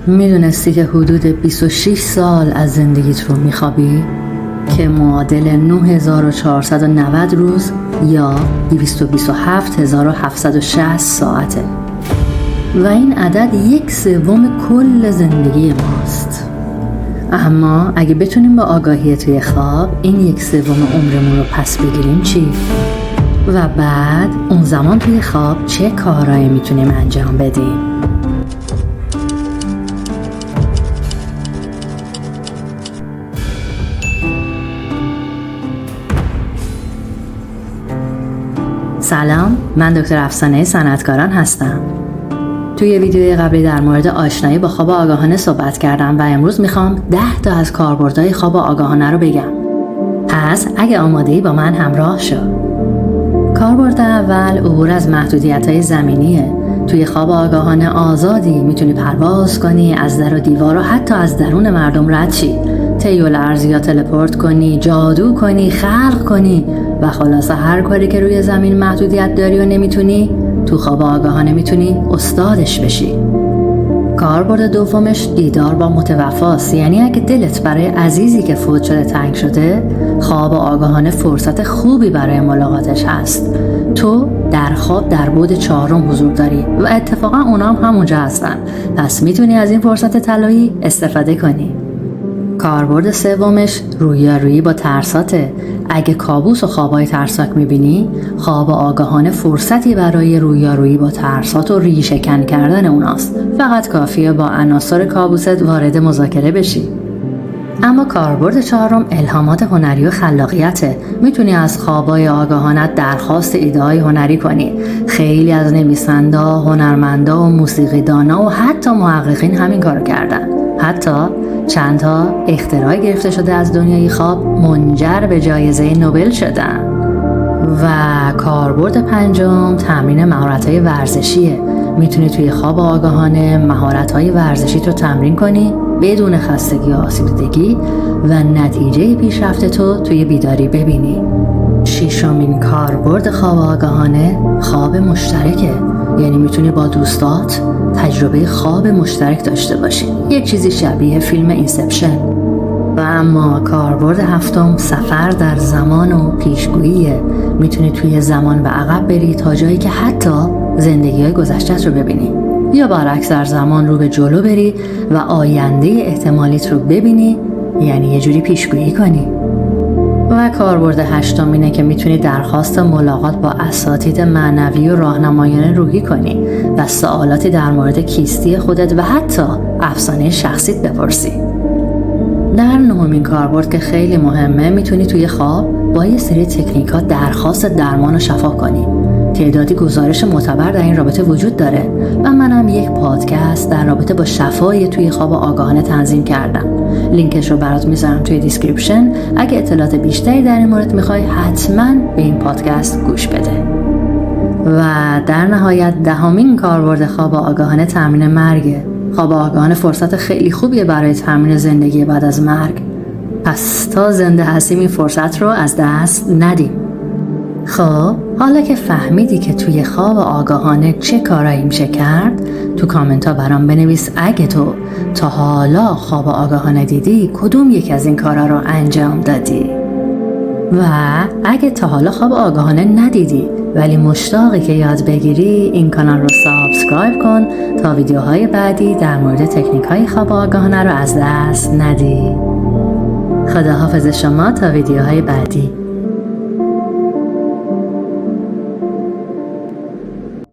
میدونستی که حدود 26 سال از زندگیت رو میخوابی؟ که معادل 9490 روز یا 227760 ساعته و این عدد 1/3 کل زندگی ماست. اما اگه بتونیم با آگاهی توی خواب این 1/3 عمرمون رو پس بگیریم چی؟ و بعد اون زمان توی خواب چه کارایی میتونیم انجام بدیم؟ سلام، من دکتر افسانه صنعتکاران هستم. توی ویدیوی قبلی در مورد آشنایی با خواب آگاهانه صحبت کردم و امروز میخوام 10 تا از کاربردهای خواب آگاهانه رو بگم. پس اگه آماده‌ای با من همراه شو. کاربرد اول عبور از محدودیت‌های زمینیه. توی خواب آگاهانه آزادی، میتونی پرواز کنی، از در و دیوار و حتی از درون مردم رد شی، طی الارض یا تلپورت کنی، جادو کنی، خلق کنی و خلاصه هر کاری که روی زمین محدودیت داری و نمیتونی، تو خواب آگاهانه میتونی استادش بشی. کاربرد دومش دیدار با متوفاست، یعنی اگه دلت برای عزیزی که فوت شده تنگ شده، خواب آگاهانه فرصت خوبی برای ملاقاتش هست. تو در خواب در بعد 4 حضور داری و اتفاقا اونا هم همونجا هستن، پس میتونی از این فرصت طلایی استفاده کنی. کاربرد سومش رویارویی با ترساته. اگه کابوس و خوابای ترسناک میبینی، خواب آگاهانه فرصتی برای رویارویی با ترسات و ریشه‌کن کردن اوناست. فقط کافیه با عناصر کابوست وارد مذاکره بشی. اما کاربرد 4 الهامات هنری و خلاقیته. میتونی از خوابای آگاهانت درخواست ایده‌های هنری کنی. خیلی از نویسندا، هنرمندا و موسیقیدانا و حتی محققین همین کارو کردن. حتی چند تا اختراع گرفته شده از دنیای خواب منجر به جایزه نوبل شدن. و کاربرد 5 تمرین مهارت‌های ورزشیه. میتونی توی خواب آگاهانه مهارت‌های ورزشی رو تمرین کنی بدون خستگی و آسیب‌دیدگی و نتیجه پیشرفت تو توی بیداری ببینی. 6مین کاربرد خواب آگاهانه خواب مشترکه. یعنی میتونی با دوستات تجربه خواب مشترک داشته باشی، یک چیزی شبیه فیلم اینسپشن. و اما کاربرد 7 سفر در زمان و پیشگوییه. میتونی توی زمان به عقب بری تا جایی که حتی زندگی‌های گذشته‌ت رو ببینی، یا برعکس در زمان رو به جلو بری و آینده احتمالیت رو ببینی، یعنی یه جوری پیشگویی کنی. و کاربرد 8 اینه که میتونی درخواست ملاقات با اساتید معنوی و راهنمایان روحی کنی و سوالاتی در مورد کیستی خودت و حتی افسانه شخصیت بپرسی. در 9مین کاربرد که خیلی مهمه، میتونی توی خواب با یه سری تکنیکات درخواست درمان و شفا کنی. تعدادی گزارش معتبر در این رابطه وجود داره و منم یک پادکست در رابطه با شفای توی خواب آگاهانه تنظیم کردم. لینکش رو برات میذارم توی دیسکریپشن. اگه اطلاعات بیشتری در این مورد میخوای حتما به این پادکست گوش بده. و در نهایت 10مین کاربرد خواب آگاهانه تمرین مرگه. خواب آگاهانه فرصت خیلی خوبیه برای تمرین زندگی بعد از مرگ. پس تا زنده هستیم این فرصت رو از دست ندیم. خب حالا که فهمیدی که توی خواب آگاهانه چه کارایی میشه کرد، تو کامنت ها برام بنویس اگه تو تا حالا خواب آگاهانه دیدی کدوم یک از این کارا رو انجام دادی. و اگه تا حالا خواب آگاهانه ندیدی ولی مشتاقی که یاد بگیری، این کانال رو سابسکرایب کن تا ویدیوهای بعدی در مورد تکنیک های خواب آگاهانه رو از دست ندی. خداحافظ شما تا ویدیوهای بعدی.